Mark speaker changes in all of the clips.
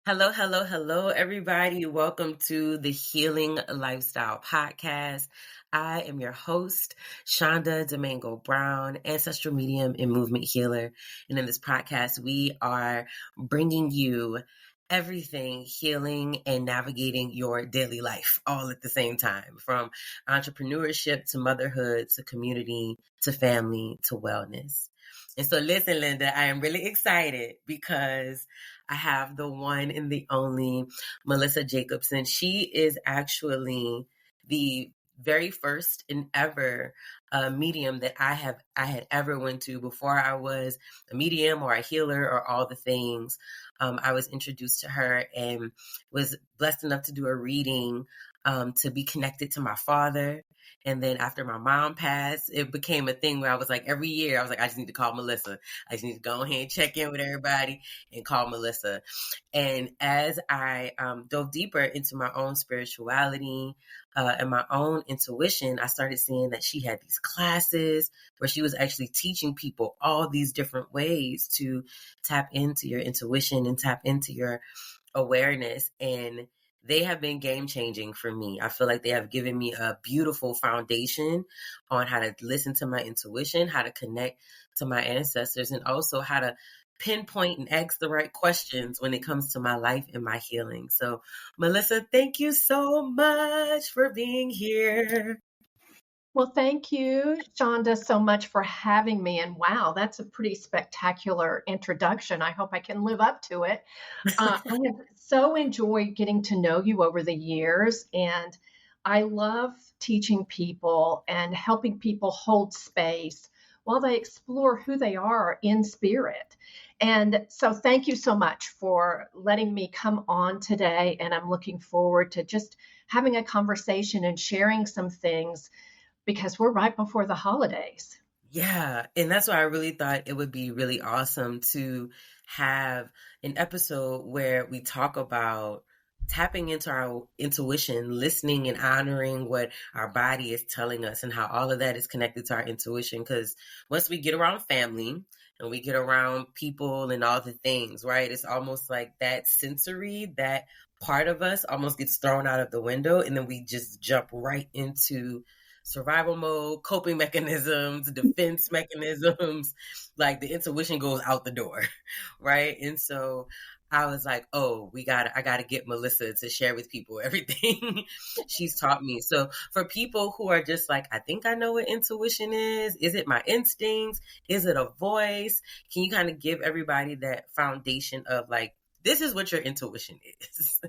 Speaker 1: Hello, hello, hello, everybody. Welcome to the Healing Lifestyle Podcast. I am your host, Shonda Domingo Brown, ancestral medium and movement healer. And in this podcast, we are bringing you everything healing and navigating your daily life all at the same time, from entrepreneurship to motherhood to community to family to wellness. And so, listen, Linda, I am really excited because I have the one and the only Melissa Jacobsen. She is actually the very first and ever medium that I had ever went to before I was a medium or a healer or all the things. I was introduced to her and was blessed enough to do a reading to be connected to my father. And then after my mom passed, it became a thing where I was like, every year, I was like, I just need to call Melissa. I just need to go ahead and check in with everybody and call Melissa. And as I dove deeper into my own spirituality and my own intuition, I started seeing that she had these classes where she was actually teaching people all these different ways to tap into your intuition and tap into your awareness. And they have been game changing for me. I feel like they have given me a beautiful foundation on how to listen to my intuition, how to connect to my ancestors, and also how to pinpoint and ask the right questions when it comes to my life and my healing. So, Melissa, thank you so much for being here.
Speaker 2: Well, thank you, Shonda, so much for having me. And wow, that's a pretty spectacular introduction. I hope I can live up to it. I have so enjoyed getting to know you over the years, and I love teaching people and helping people hold space while they explore who they are in spirit. And so thank you so much for letting me come on today. And I'm looking forward to just having a conversation and sharing some things because we're right before the holidays.
Speaker 1: Yeah, and that's why I really thought it would be really awesome to have an episode where we talk about tapping into our intuition, listening and honoring what our body is telling us, and how all of that is connected to our intuition. Because once we get around family and we get around people and all the things, right, it's almost like that sensory, that part of us almost gets thrown out of the window, and then we just jump right into survival mode, coping mechanisms, defense mechanisms. Like the intuition goes out the door, right? And so I was like, oh, I got to get Melissa to share with people everything she's taught me. So for people who are just like, I think I know what intuition is. Is it my instincts? Is it a voice? Can you kind of give everybody that foundation of like, this is what your intuition is?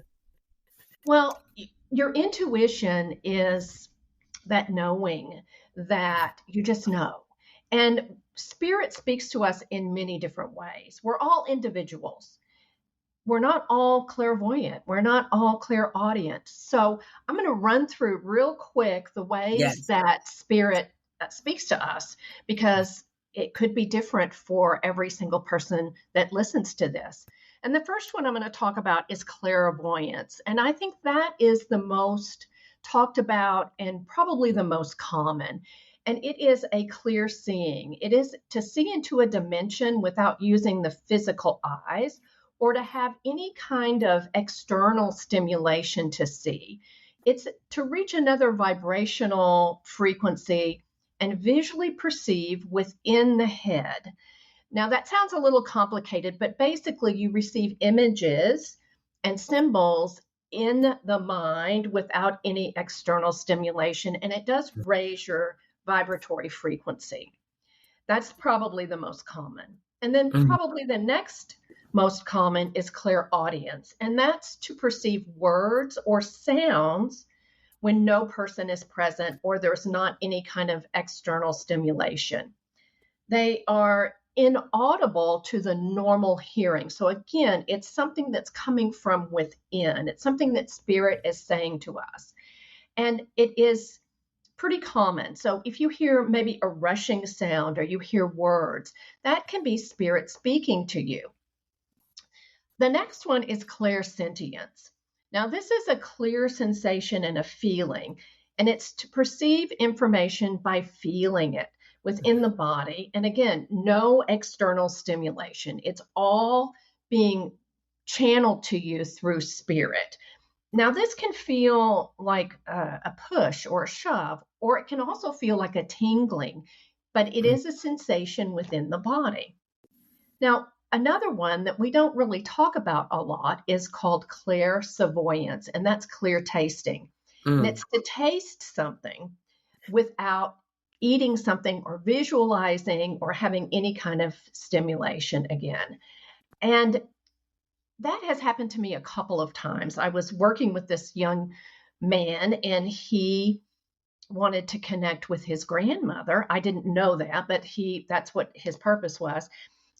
Speaker 2: Well, your intuition is that knowing that you just know. And spirit speaks to us in many different ways. We're all individuals. We're not all clairvoyant. We're not all clairaudient. So I'm going to run through real quick the ways
Speaker 1: Yes.
Speaker 2: that spirit speaks to us because it could be different for every single person that listens to this. And the first one I'm going to talk about is clairvoyance. And I think that is the most talked about and probably the most common. And it is a clear seeing. It is to see into a dimension without using the physical eyes or to have any kind of external stimulation to see. It's to reach another vibrational frequency and visually perceive within the head. Now, that sounds a little complicated, but basically, you receive images and symbols in the mind without any external stimulation, and it does raise your vibratory frequency. That's probably the most common. And then,
Speaker 1: Mhm.
Speaker 2: probably the next most common is clairaudience, and that's to perceive words or sounds when no person is present or there's not any kind of external stimulation. They are inaudible to the normal hearing. So again, it's something that's coming from within. It's something that spirit is saying to us. And it is pretty common. So if you hear maybe a rushing sound or you hear words, that can be spirit speaking to you. The next one is clairsentience. Now, this is a clear sensation and a feeling, and it's to perceive information by feeling it within the body. And again, no external stimulation. It's all being channeled to you through spirit. Now, this can feel like a push or a shove, or it can also feel like a tingling, but it is a sensation within the body. Now, another one that we don't really talk about a lot is called clairvoyance, and that's clear tasting. And it's to taste something without eating something or visualizing or having any kind of stimulation again. And that has happened to me a couple of times. I was working with this young man, and he wanted to connect with his grandmother. I didn't know that, but that's what his purpose was.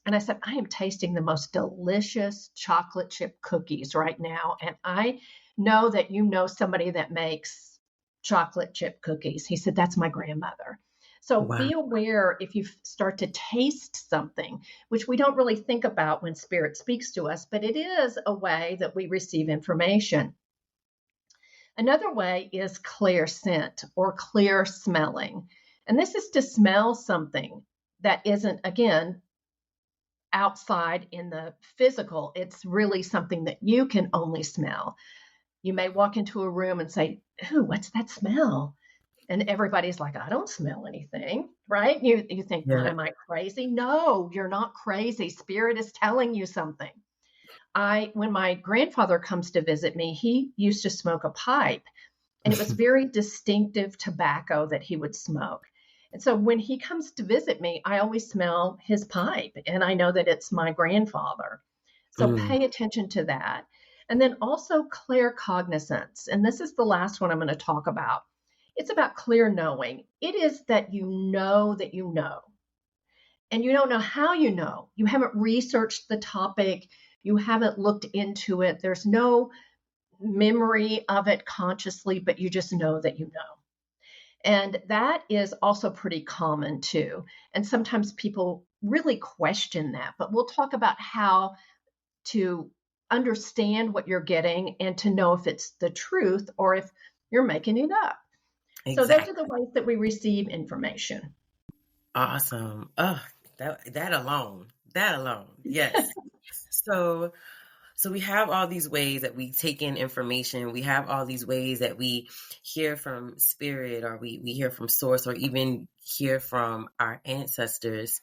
Speaker 2: And I said, I am tasting the most delicious chocolate chip cookies right now. And I know that you know somebody that makes chocolate chip cookies. He said, that's my grandmother. So
Speaker 1: Wow.
Speaker 2: be aware if you start to taste something, which we don't really think about when spirit speaks to us, but it is a way that we receive information. Another way is clear scent or clear smelling. And this is to smell something that isn't, again, outside in the physical. It's really something that you can only smell. You may walk into a room and say, ooh, what's that smell? And everybody's like, I don't smell anything, right? You think, well,
Speaker 1: Yeah.
Speaker 2: am I crazy? No, you're not crazy. Spirit is telling you something. When my grandfather comes to visit me, he used to smoke a pipe, and it was very distinctive tobacco that he would smoke. And so when he comes to visit me, I always smell his pipe, and I know that it's my grandfather. So pay attention to that. And then also clear cognizance. And this is the last one I'm going to talk about. It's about clear knowing. It is that you know that you know. And you don't know how you know. You haven't researched the topic. You haven't looked into it. There's no memory of it consciously, but you just know that you know. And that is also pretty common too. And sometimes people really question that, but we'll talk about how to understand what you're getting and to know if it's the truth or if you're making it up.
Speaker 1: Exactly.
Speaker 2: So those are the ways that we receive information.
Speaker 1: Awesome. Oh, that alone. Yes. So we have all these ways that we take in information. We have all these ways that we hear from spirit, or we hear from source, or even hear from our ancestors.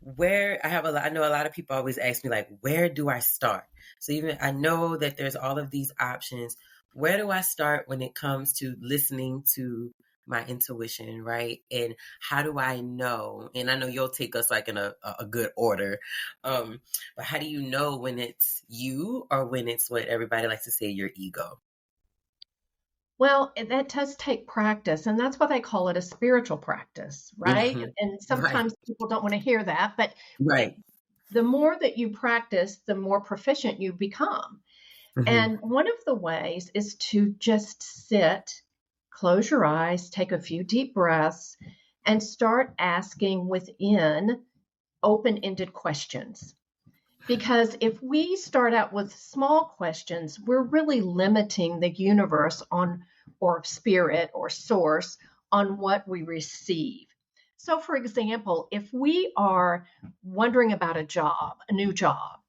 Speaker 1: I know a lot of people always ask me, like, where do I start? So even I know that there's all of these options. Where do I start when it comes to listening to my intuition, right? And how do I know? And I know you'll take us like in a good order. But how do you know when it's you or when it's what everybody likes to say, your ego?
Speaker 2: Well, that does take practice, and that's why they call it a spiritual practice, right?
Speaker 1: Mhm.
Speaker 2: And
Speaker 1: Right.
Speaker 2: sometimes people don't want to hear that, but
Speaker 1: Right.
Speaker 2: the more that you practice, the more proficient you become.
Speaker 1: Hmm.
Speaker 2: And one of the ways is to just sit, close your eyes, take a few deep breaths, and start asking within open ended questions. Because if we start out with small questions, we're really limiting the universe on, or spirit or source, on what we receive. So, for example, if we are wondering about a job, a new job,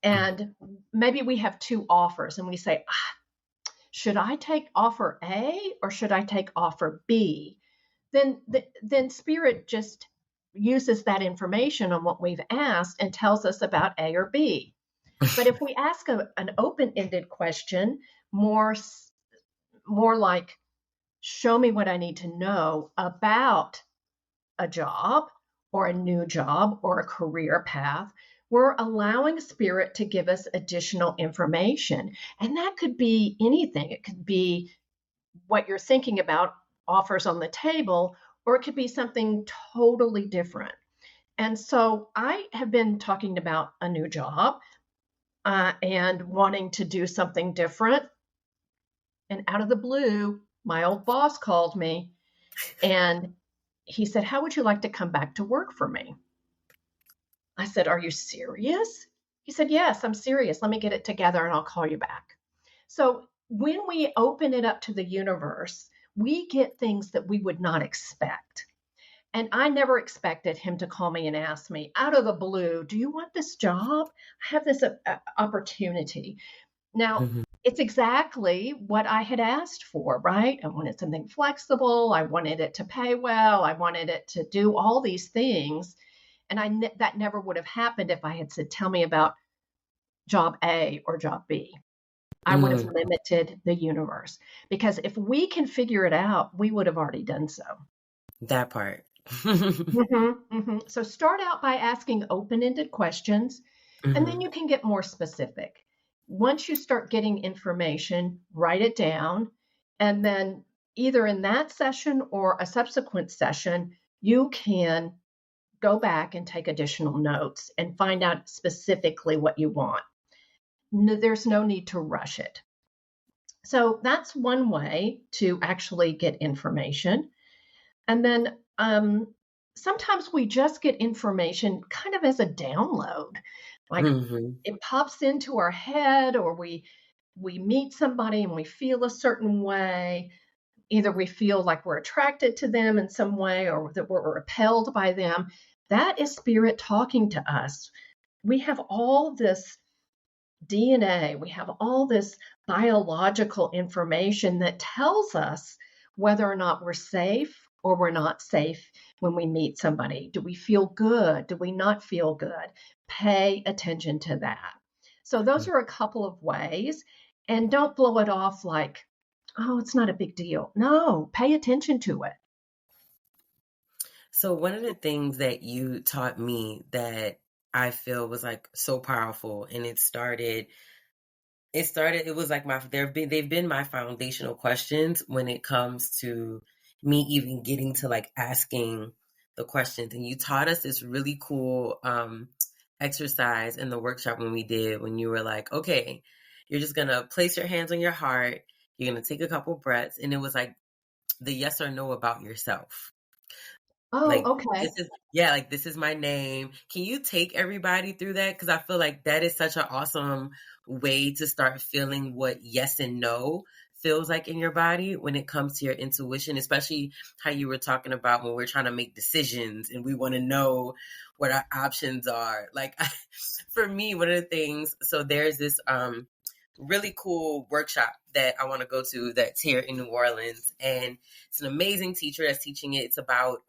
Speaker 2: and maybe we have two offers and we say, should I take offer A or should I take offer B? Then spirit just uses that information on what we've asked and tells us about A or B. But if we ask an open-ended question, more like, show me what I need to know about a job or a new job or a career path, we're allowing spirit to give us additional information. And that could be anything. It could be what you're thinking about, offers on the table, or it could be something totally different. And so I have been talking about a new job and wanting to do something different. And out of the blue, my old boss called me and he said, how would you like to come back to work for me? I said, are you serious? He said, yes, I'm serious. Let me get it together and I'll call you back. So when we open it up to the universe, we get things that we would not expect. And I never expected him to call me and ask me out of the blue, do you want this job? I have this opportunity. Now,
Speaker 1: Mhm.
Speaker 2: it's exactly what I had asked for, right? I wanted something flexible. I wanted it to pay well. I wanted it to do all these things. And that never would have happened if I had said, tell me about job A or job B. I would have
Speaker 1: Mm,
Speaker 2: limited the universe because if we can figure it out, we would have already done so.
Speaker 1: that part.
Speaker 2: So start out by asking open ended questions, and then
Speaker 1: Mhm.
Speaker 2: you can get more specific. Once you start getting information, write it down, and then either in that session or a subsequent session, you can go back and take additional notes and find out specifically what you want. No, there's no need to rush it. So that's one way to actually get information. And then sometimes we just get information kind of as a download. Like
Speaker 1: Mhm.
Speaker 2: it pops into our head, or we meet somebody and we feel a certain way. Either we feel like we're attracted to them in some way or that we're repelled by them. That is spirit talking to us. We have all this DNA, we have all this biological information that tells us whether or not we're safe or we're not safe when we meet somebody. Do we feel good? Do we not feel good? Pay attention to that. So, those are a couple of ways. And don't blow it off like, oh, it's not a big deal. No, pay attention to it.
Speaker 1: So one of the things that you taught me that I feel was like so powerful, and it was like they've been my foundational questions when it comes to me even getting to like asking the questions. And you taught us this really cool exercise in the workshop when you were like, okay, you're just gonna place your hands on your heart, you're gonna take a couple breaths, and it was like the yes or no about yourself.
Speaker 2: Oh,
Speaker 1: Like
Speaker 2: okay.
Speaker 1: this is my name. Can you take everybody through that? Because I feel like that is such an awesome way to start feeling what yes and no feels like in your body when it comes to your intuition, especially how you were talking about when we're trying to make decisions and we want to know what our options are. Like for me, one of the things, so there's this really cool workshop that I want to go to that's here in New Orleans, and it's an amazing teacher that's teaching it. It's about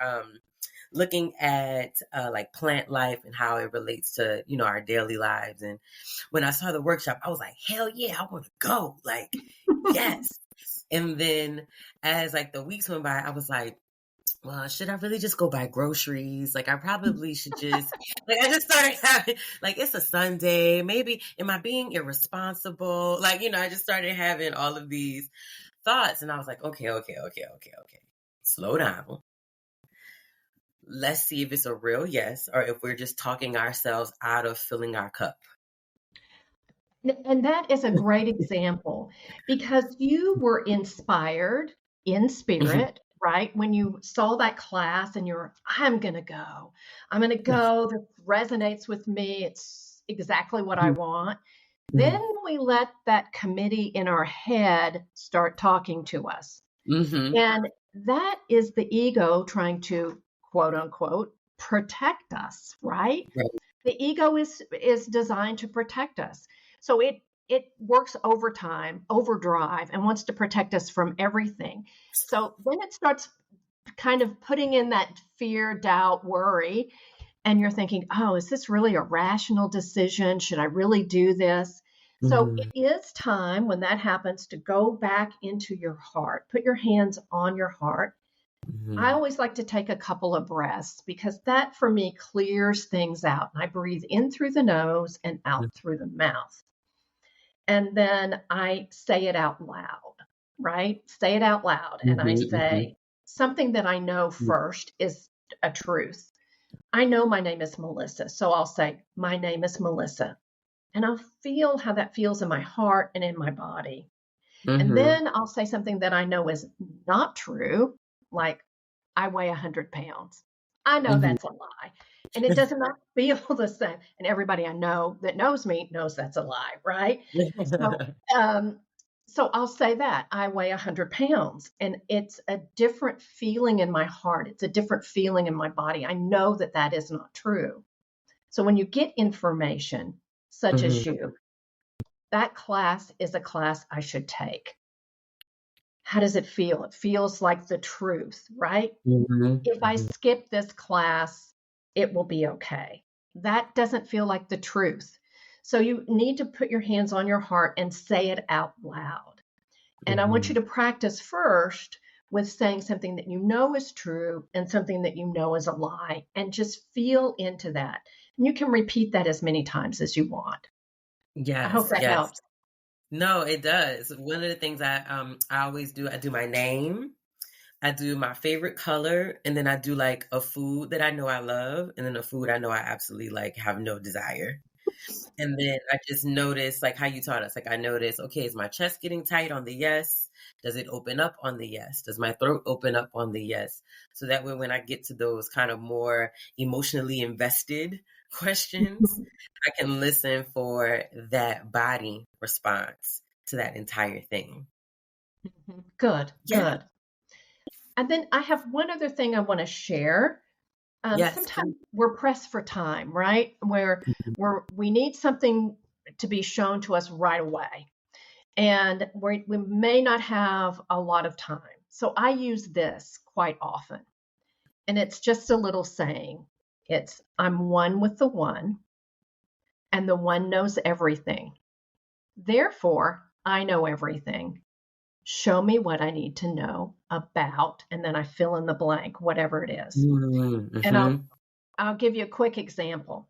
Speaker 1: looking at like plant life and how it relates to our daily lives. And when I saw the workshop, I was like, hell yeah, I want to go. Like, yes. And then as like the weeks went by, I was like, well, should I really just go buy groceries? Like, I probably should just, like, I just started having, like, it's a Sunday. Maybe, am I being irresponsible? Like, I just started having all of these thoughts. And I was like, okay. Slow down. Let's see if it's a real yes or if we're just talking ourselves out of filling our cup.
Speaker 2: And that is a great example because you were inspired in
Speaker 1: Mhm.
Speaker 2: spirit, right? When you saw that class and you're, I'm going to go. I'm going to go. This resonates with me. It's exactly what I want. Then
Speaker 1: Mhm.
Speaker 2: we let that committee in our head start talking to us.
Speaker 1: Mhm.
Speaker 2: And that is the ego trying to, quote unquote, protect us, right?
Speaker 1: Right.
Speaker 2: The ego is designed to protect us. So it works overtime, overdrive, and wants to protect us from everything. So then it starts kind of putting in that fear, doubt, worry, and you're thinking, oh, is this really a rational decision? Should I really do this? So it
Speaker 1: Mhm.
Speaker 2: is time when that happens to go back into your heart, put your hands on your heart. I
Speaker 1: Mhm.
Speaker 2: always like to take a couple of breaths because that for me clears things out. I breathe in through the nose and out through the mouth. And then I say it out loud, right? Say it out loud. And I
Speaker 1: Mhm. Mhm.
Speaker 2: say something that I know first is a truth. I know my name is Melissa. So I'll say, my name is Melissa. And I'll feel how that feels in my heart and in my body. And
Speaker 1: Mhm.
Speaker 2: then I'll say something that I know is not true, like I weigh 100 pounds. I know
Speaker 1: Mhm.
Speaker 2: that's a lie. And it does not feel the same. And everybody I know that knows me knows that's a lie, right? So, um, So I'll say that I weigh 100 pounds and it's a different feeling in my heart. It's a different feeling in my body. I know that that is not true. So when you get information such
Speaker 1: Mm-hmm.
Speaker 2: as you, that class is a class I should take. How does it feel? It feels like the truth, right? If I
Speaker 1: Mm-hmm.
Speaker 2: skip this class, it will be okay. That doesn't feel like the truth. So you need to put your hands on your heart and say it out loud. And I want
Speaker 1: Mm-hmm.
Speaker 2: you to practice first with saying something that you know is true and something that you know is a lie, and just feel into that. And you can repeat that as many times as you want. I hope
Speaker 1: Yes,
Speaker 2: that
Speaker 1: yes.
Speaker 2: helps.
Speaker 1: No, it does. One of the things I always do, I do my name, I do my favorite color, and then I do like a food that I know I love, and then a food I know I absolutely like have no desire. And then I just notice like how you taught us. Like I notice, okay, is my chest getting tight on the yes? Does it open up on the yes? Does my throat open up on the yes? So that way when I get to those kind of more emotionally invested questions, I can listen for that body response to that entire thing.
Speaker 2: Good,
Speaker 1: Yeah.
Speaker 2: good. And then I have one other thing I want to share.
Speaker 1: Yes,
Speaker 2: Sometimes
Speaker 1: please.
Speaker 2: we're pressed for time, right? Where we need something to be shown to us right away. And we may not have a lot of time. So I use this quite often. And it's just a little saying. It's, I'm one with the one, and the one knows everything. Therefore, I know everything. Show me what I need to know about, and then I fill in the blank, whatever it is. And
Speaker 1: Mm-hmm.
Speaker 2: I'll give you a quick example.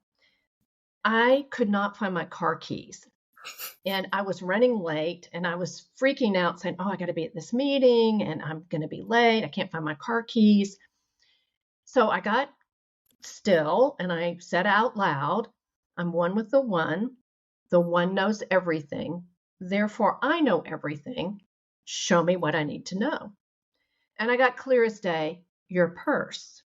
Speaker 2: I could not find my car keys. And I was running late and I was freaking out saying, oh, I got to be at this meeting and I'm going to be late. I can't find my car keys. So I got still and I said out loud, I'm one with the one. The one knows everything. Therefore, I know everything. Show me what I need to know. And I got clear as day, your purse.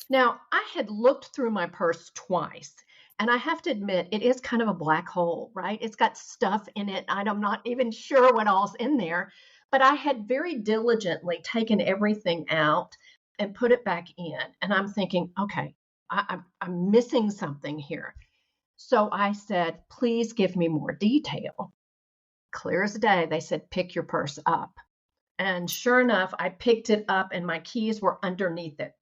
Speaker 2: Now, I had looked through my purse twice, and I have to admit, it is kind of a black hole, right? It's got stuff in it. I'm not even sure what all's in there, but I had very diligently taken everything out and put it back in. And I'm thinking, okay, I'm missing something here. So I said, please give me more detail. Clear as day, they said, pick your purse up. And sure enough, I picked it up and my keys were underneath it,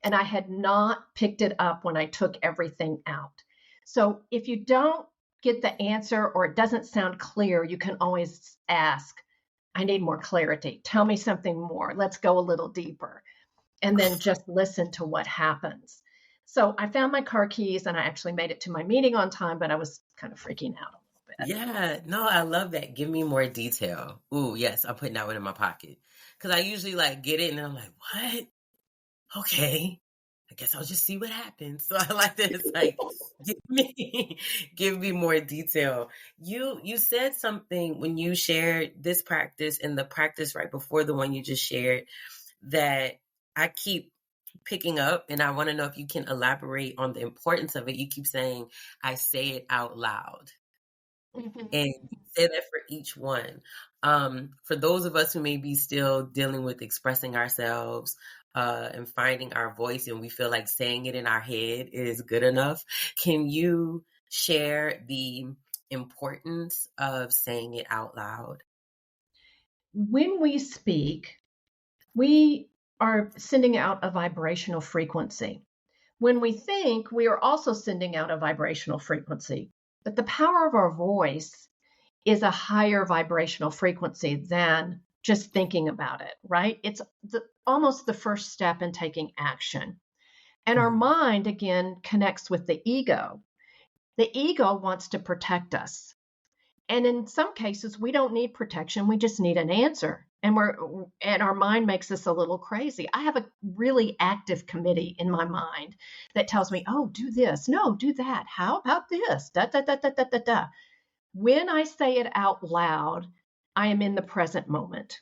Speaker 2: and I had not picked it up when I took everything out. So if you don't get the answer or it doesn't sound clear, you can always ask, I need more clarity. Tell me something more. Let's go a little deeper. And then just listen to what happens. So I found my car keys and I actually made it to my meeting on time, but I was kind of freaking out a little bit.
Speaker 1: Yeah, no, I love that. Give me more detail. Ooh, yes, I'm putting that one in my pocket. Because I usually like get it and I'm like, what? Okay. I guess I'll just see what happens. So I like that it's like, give me give me more detail. You said something when you shared this practice and the practice right before the one you just shared that I keep picking up, and I want to know if you can elaborate on the importance of it. You keep saying, I say it out loud.
Speaker 2: Mhm.
Speaker 1: And you say that for each one. For those of us who may be still dealing with expressing ourselves and finding our voice, and we feel like saying it in our head is good enough, can you share the importance of saying it out loud?
Speaker 2: When we speak, we are sending out a vibrational frequency. When we think, we are also sending out a vibrational frequency. But the power of our voice is a higher vibrational frequency than just thinking about it, right? It's almost the first step in taking action. And our
Speaker 1: Mhm.
Speaker 2: mind, again, connects with the ego. The ego wants to protect us. And in some cases, we don't need protection. We just need an answer. And our mind makes us a little crazy. I have a really active committee in my mind that tells me, oh, do this. No, do that. How about this? Da, da, da, da, da, da, da. When I say it out loud, I am in the present moment.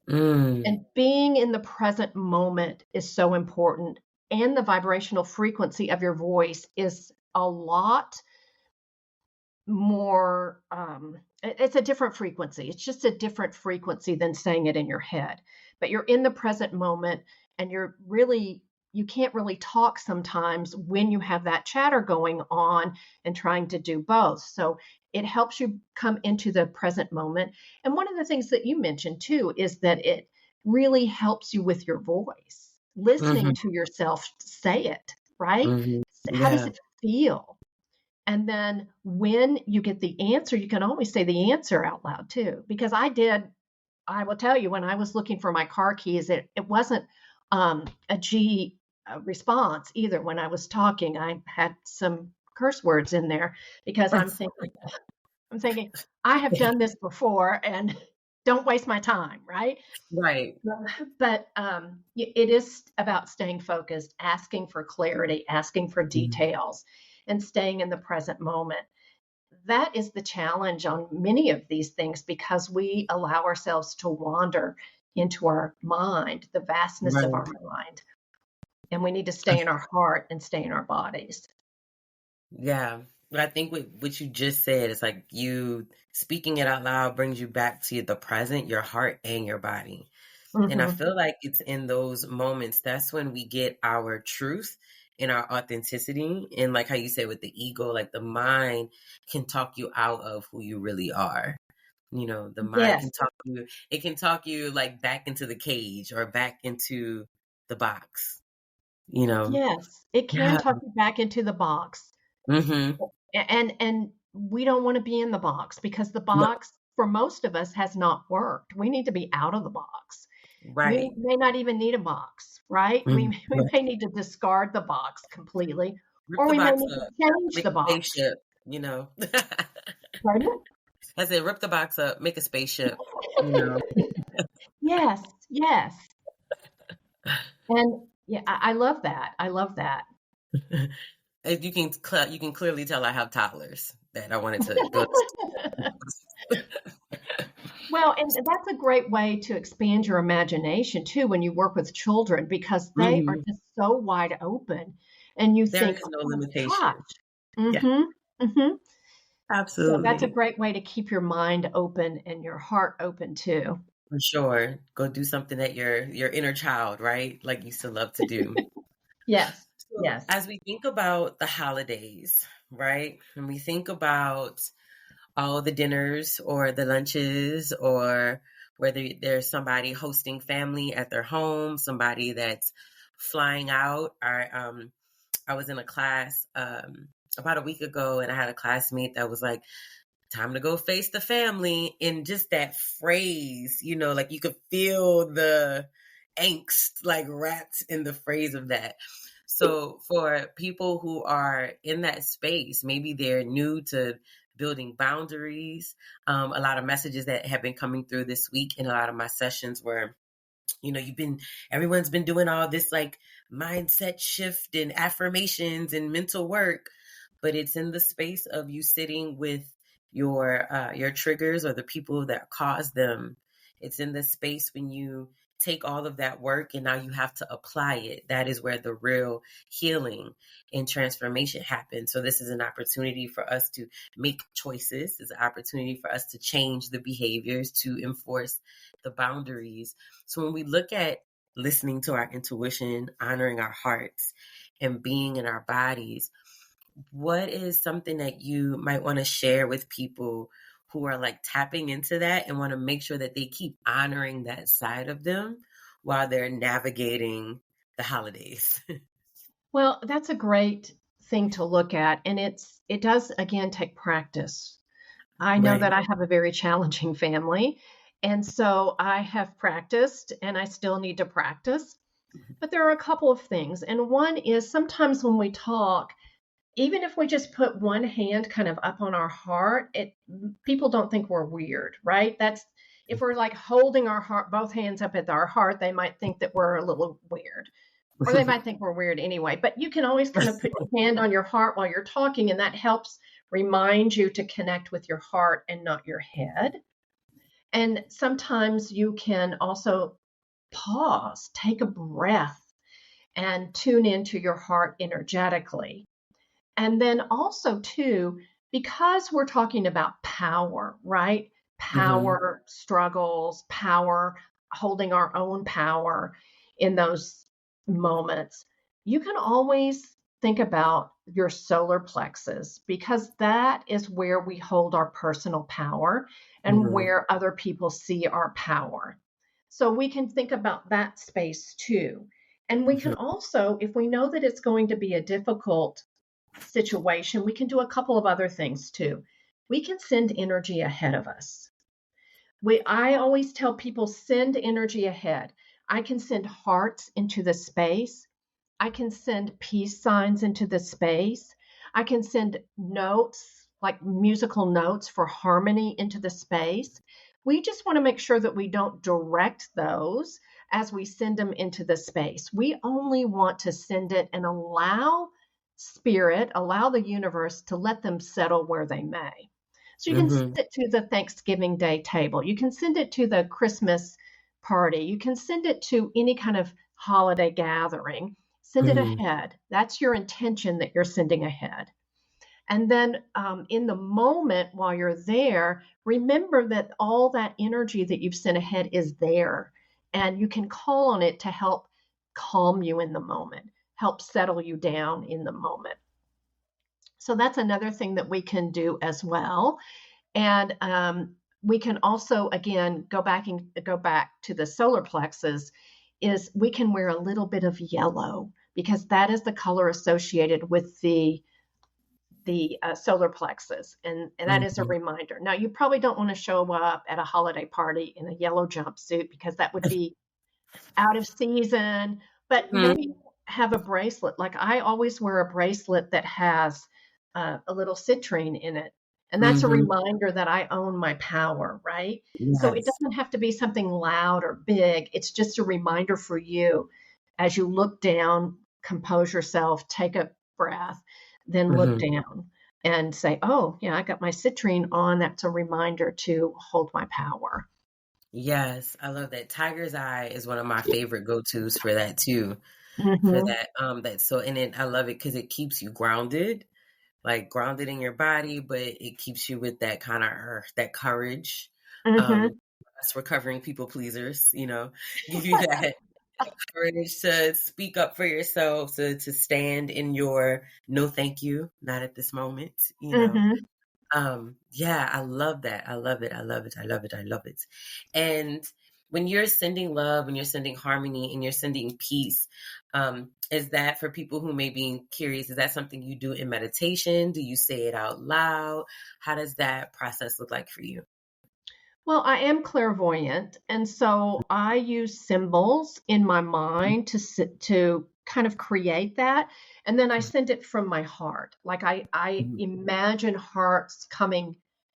Speaker 1: Mm.
Speaker 2: And being in the present moment is so important. And the vibrational frequency of your voice is a lot more, it's a different frequency. It's just a different frequency than saying it in your head. But you're in the present moment, and you can't really talk sometimes when you have that chatter going on and trying to do both. So it helps you come into the present moment. And one of the things that you mentioned too is that it really helps you with your voice, listening
Speaker 1: Mhm.
Speaker 2: to yourself say it, right?
Speaker 1: Mhm.
Speaker 2: How does
Speaker 1: Yeah.
Speaker 2: it feel? And then when you get the answer, you can always say the answer out loud too. Because I will tell you, when I was looking for my car keys, it wasn't a G response either. When I was talking, I had some curse words in there because I'm thinking, I have done this before and don't waste my time, right?
Speaker 1: Right.
Speaker 2: But it is about staying focused, asking for clarity, asking for
Speaker 1: Mhm.
Speaker 2: details, and staying in the present moment. That is the challenge on many of these things because we allow ourselves to wander into our mind, the vastness of our
Speaker 1: Right.
Speaker 2: mind. And we need to stay in our heart and stay in our bodies.
Speaker 1: Yeah. I think what you just said is like you speaking it out loud brings you back to the present, your heart and your body. And I
Speaker 2: Hmm.
Speaker 1: feel like it's in those moments that's when we get our truth and our authenticity. And like how you said with the ego, like the mind can talk you out of who you really are. The mind
Speaker 2: Yes,
Speaker 1: can it can talk you like back into the cage or back into the box, you know?
Speaker 2: yes. It can
Speaker 1: Yeah.
Speaker 2: tuck you back into the box.
Speaker 1: Mm-hmm.
Speaker 2: And we don't want to be in the box because the
Speaker 1: No,
Speaker 2: box for most of us has not worked. We need to be out of the box. We
Speaker 1: right.
Speaker 2: may not even need a box, right? We,
Speaker 1: Mhm.
Speaker 2: we may need to discard the box completely,
Speaker 1: Rip
Speaker 2: or
Speaker 1: the
Speaker 2: we may
Speaker 1: box
Speaker 2: need to
Speaker 1: up,
Speaker 2: change
Speaker 1: make
Speaker 2: the
Speaker 1: a
Speaker 2: box.
Speaker 1: spaceship, you know?
Speaker 2: Pardon?
Speaker 1: I said, rip the box up, make a spaceship, you know?
Speaker 2: Yes, yes. And yeah, I love that. I love that.
Speaker 1: And you can clearly tell I have toddlers that I wanted to go to.
Speaker 2: Well, and that's a great way to expand your imagination too when you work with children because they are
Speaker 1: Mhm.
Speaker 2: just so wide open and you
Speaker 1: There
Speaker 2: think,
Speaker 1: is no
Speaker 2: oh my
Speaker 1: limitation.
Speaker 2: gosh.
Speaker 1: Yeah,
Speaker 2: Mm-hmm. Mm-hmm. So that's a
Speaker 1: absolutely.
Speaker 2: great way to keep your mind open and your heart open too.
Speaker 1: For sure. Go do something that your inner child, right? Like you still love to do.
Speaker 2: Yes.
Speaker 1: So
Speaker 2: Yes.
Speaker 1: as we think about the holidays, right? And we think about all the dinners or the lunches or whether there's somebody hosting family at their home, somebody that's flying out. I was in a class about a week ago and I had a classmate that was like, time to go face the family. And just that phrase, like you could feel the angst like wrapped in the phrase of that. So for people who are in that space, maybe they're new to building boundaries. A lot of messages that have been coming through this week in a lot of my sessions were, everyone's been doing all this like mindset shift and affirmations and mental work, but it's in the space of you sitting with your triggers or the people that cause them. It's in the space when you take all of that work and now you have to apply it. That is where the real healing and transformation happens. So this is an opportunity for us to make choices. It's an opportunity for us to change the behaviors, to enforce the boundaries. So when we look at listening to our intuition, honoring our hearts, and being in our bodies, what is something that you might want to share with people who are like tapping into that and want to make sure that they keep honoring that side of them while they're navigating the holidays?
Speaker 2: Well, that's a great thing to look at. And it does again take practice. I know
Speaker 1: Right.
Speaker 2: that I have a very challenging family. And so I have practiced and I still need to practice. But there are a couple of things. And one is sometimes when we talk, even if we just put one hand kind of up on our heart, people don't think we're weird, right? That's if we're like holding our heart, both hands up at our heart, they might think that we're a little weird, or they might think we're weird anyway. But you can always kind of put your hand on your heart while you're talking, and that helps remind you to connect with your heart and not your head. And sometimes you can also pause, take a breath, and tune into your heart energetically. And then also, too, because we're talking about power, right?
Speaker 1: Mm-hmm.
Speaker 2: Power struggles, power, holding our own power in those moments. You can always think about your solar plexus because that is where we hold our personal power and
Speaker 1: Mm-hmm.
Speaker 2: where other people see our power. So we can think about that space too. And we can
Speaker 1: Mm-hmm.
Speaker 2: also, if we know that it's going to be a difficult situation, we can do a couple of other things too. We can send energy ahead of us. I always tell people send energy ahead. I can send hearts into the space. I can send peace signs into the space. I can send notes, like musical notes for harmony into the space. We just want to make sure that we don't direct those as we send them into the space. We only want to send it and allow spirit, allow the universe to let them settle where they may. So you can send
Speaker 1: Mm-hmm.
Speaker 2: it to the Thanksgiving Day table. You can send it to the Christmas party. You can send it to any kind of holiday gathering. Send it
Speaker 1: Mm-hmm.
Speaker 2: ahead. That's your intention that you're sending ahead. And then in the moment while you're there, remember that all that energy that you've sent ahead is there. And you can call on it to help calm you in the moment, help settle you down in the moment. So that's another thing that we can do as well. And we can also, again, go back to the solar plexus. Is we can wear a little bit of yellow because that is the color associated with the solar plexus, and that is a
Speaker 1: Mm-hmm.
Speaker 2: reminder. Now, you probably don't want to show up at a holiday party in a yellow jumpsuit because that would be out of season. But maybe have a bracelet. Like I always wear a bracelet that has a little citrine in it. And that's a
Speaker 1: Mm-hmm.
Speaker 2: reminder that I own my power, right? So it
Speaker 1: Yes.
Speaker 2: doesn't have to be something loud or big. It's just a reminder for you as you look down, compose yourself, take a breath, then look
Speaker 1: Mm-hmm.
Speaker 2: down and say, oh, yeah, I got my citrine on. That's a reminder to hold my power.
Speaker 1: Yes, I love that. Tiger's Eye is one of my favorite go-tos for that too. For
Speaker 2: Hmm.
Speaker 1: that, and then I love it because it keeps you grounded, like grounded in your body, but it keeps you with that kind of that courage.
Speaker 2: Hmm.
Speaker 1: Um, us recovering people pleasers, give you that courage to speak up for yourself, to stand in your no, thank you, not at this moment.
Speaker 2: Hmm.
Speaker 1: Yeah, I love that. I love it. I love it. I love it. I love it. And when you're sending love, when you're sending harmony, and you're sending peace, is that for people who may be curious? Is that something you do in meditation? Do you say it out loud? How does that process look like for you?
Speaker 2: Well, I am clairvoyant, and so I use symbols in my mind to kind of create that, and then I send it from my heart. Like I
Speaker 1: Mhm.
Speaker 2: imagine hearts coming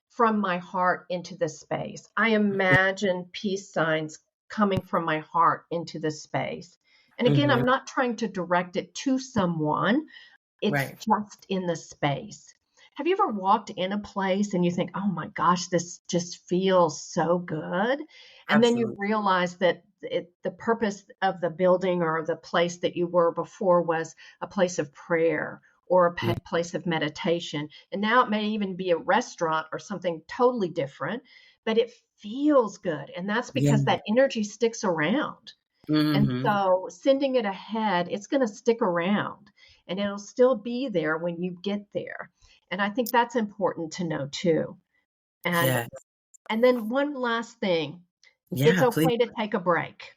Speaker 2: from my heart into the space. I imagine peace signs coming from my heart into the space. And again,
Speaker 1: Mhm.
Speaker 2: I'm not trying to direct it to someone. It's
Speaker 1: Right.
Speaker 2: just in the space. Have you ever walked in a place and you think, oh my gosh, this just feels so good? And then you
Speaker 1: Absolutely.
Speaker 2: realize that the purpose of the building or the place that you were before was a place of prayer or a
Speaker 1: Mm.
Speaker 2: place of meditation. And now it may even be a restaurant or something totally different, but it feels good. And that's
Speaker 1: Yeah.
Speaker 2: because that energy sticks around. And
Speaker 1: Mhm.
Speaker 2: so sending it ahead, it's going to stick around and it'll still be there when you get there. And I think that's important to know too. And
Speaker 1: Yes.
Speaker 2: and then one last thing, it's
Speaker 1: Yeah, please.
Speaker 2: okay to take a break.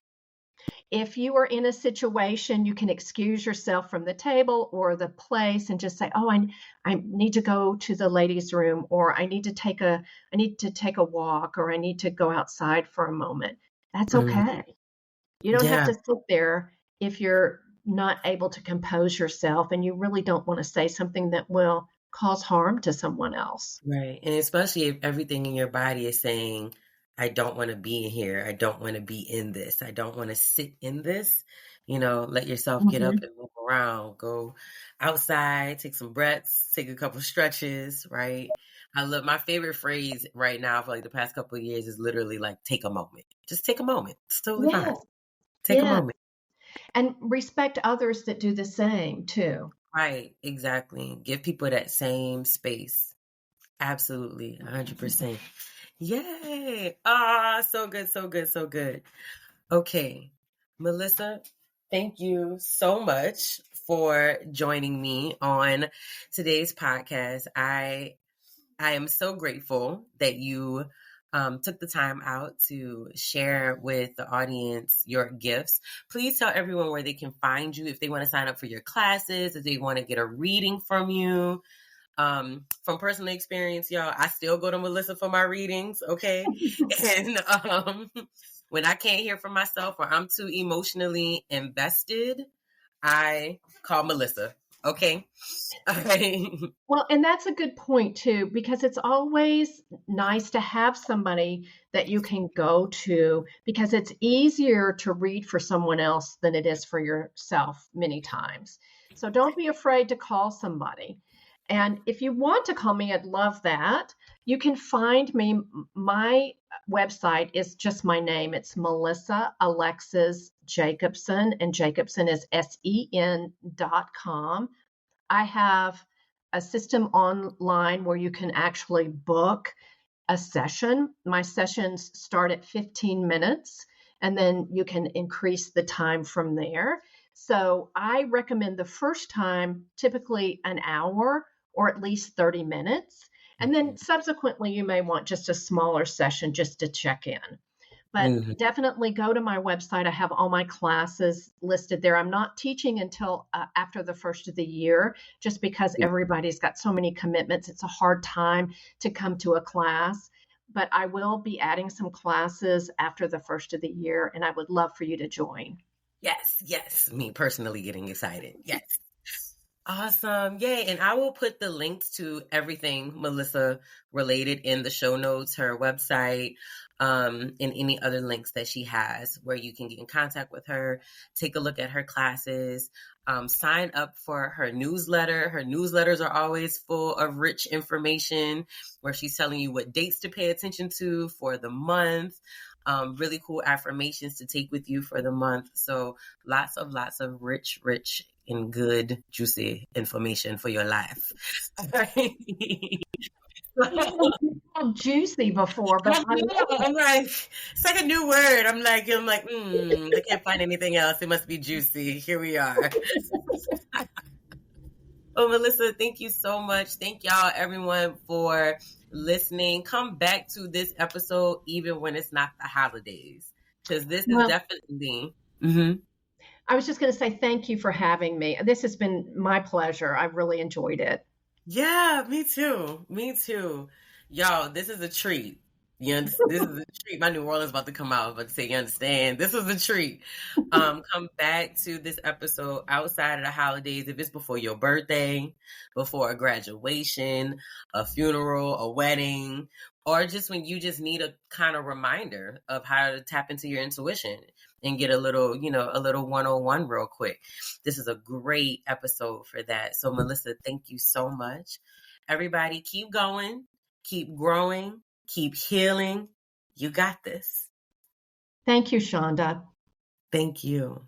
Speaker 2: If you are in a situation, you can excuse yourself from the table or the place and just say, "Oh, I need to go to the ladies' room or I need to take a walk or I need to go outside for a moment." That's
Speaker 1: Mm.
Speaker 2: okay. You don't have
Speaker 1: Yeah.
Speaker 2: to sit there if you're not able to compose yourself and you really don't want to say something that will cause harm to someone else.
Speaker 1: Right. And especially if everything in your body is saying, I don't want to be in here. I don't want to be in this. I don't want to sit in this. Let yourself get up
Speaker 2: Mhm.
Speaker 1: and move around. Go outside, take some breaths, take a couple stretches, right? I love my favorite phrase right now for like the past couple of years is literally like take a moment. Just take a moment. It's totally fine.
Speaker 2: Yes,
Speaker 1: Take a
Speaker 2: yes.
Speaker 1: moment.
Speaker 2: And respect others that do the same too.
Speaker 1: Right. Exactly. Give people that same space. Absolutely. 100%. Yay. Ah, so good, so good, so good. Okay. Melissa, thank you so much for joining me on today's podcast. I am so grateful that you took the time out to share with the audience your gifts. Please tell everyone where they can find you if they want to sign up for your classes, if they want to get a reading from you. From personal experience, y'all, I still go to Melissa for my readings, okay? And when I can't hear from myself or I'm too emotionally invested, I call Melissa, okay? All right.
Speaker 2: Well, and that's a good point too, because it's always nice to have somebody that you can go to because it's easier to read for someone else than it is for yourself many times. So don't be afraid to call somebody. And if you want to call me, I'd love that. You can find me. My website is just my name. It's Melissa Alexis Jacobsen, and Jacobsen is SEN.com. I have a system online where you can actually book a session. My sessions start at 15 minutes, and then you can increase the time from there. So I recommend the first time, typically an hour or at least 30 minutes. And then subsequently, you may want just a smaller session just to check in. But
Speaker 1: Mhm.
Speaker 2: definitely go to my website. I have all my classes listed there. I'm not teaching until after the first of the year, just because everybody's got so many commitments. It's a hard time to come to a class. But I will be adding some classes after the first of the year, and I would love for you to join.
Speaker 1: Yes, yes. Me personally getting excited. Yes. Awesome. Yay. And I will put the links to everything Melissa related in the show notes, her website, and any other links that she has where you can get in contact with her, take a look at her classes, sign up for her newsletter. Her newsletters are always full of rich information where she's telling you what dates to pay attention to for the month. Really cool affirmations to take with you for the month. So lots of rich and good, juicy information for your life.
Speaker 2: I've never been called juicy before, but I love
Speaker 1: I'm like, it's like a new word. I can't find anything else. It must be juicy. Here we are. Oh, Melissa, thank you so much. Thank y'all, everyone, for listening. Come back to this episode even when it's not the holidays, because this is
Speaker 2: well,
Speaker 1: definitely. Mhm.
Speaker 2: I was just going to say thank you for having me. This has been my pleasure. I've really enjoyed it.
Speaker 1: Yeah, me too. Me too. Y'all, this is a treat. This is a treat. My New Orleans about to come out, but say you understand. This is a treat. Come back to this episode outside of the holidays. If it's before your birthday, before a graduation, a funeral, a wedding, or just when you just need a kind of reminder of how to tap into your intuition and get a little, a little 101 real quick. This is a great episode for that. So, Melissa, thank you so much. Everybody, keep going, keep growing, keep healing. You got this.
Speaker 2: Thank you, Shonda.
Speaker 1: Thank you.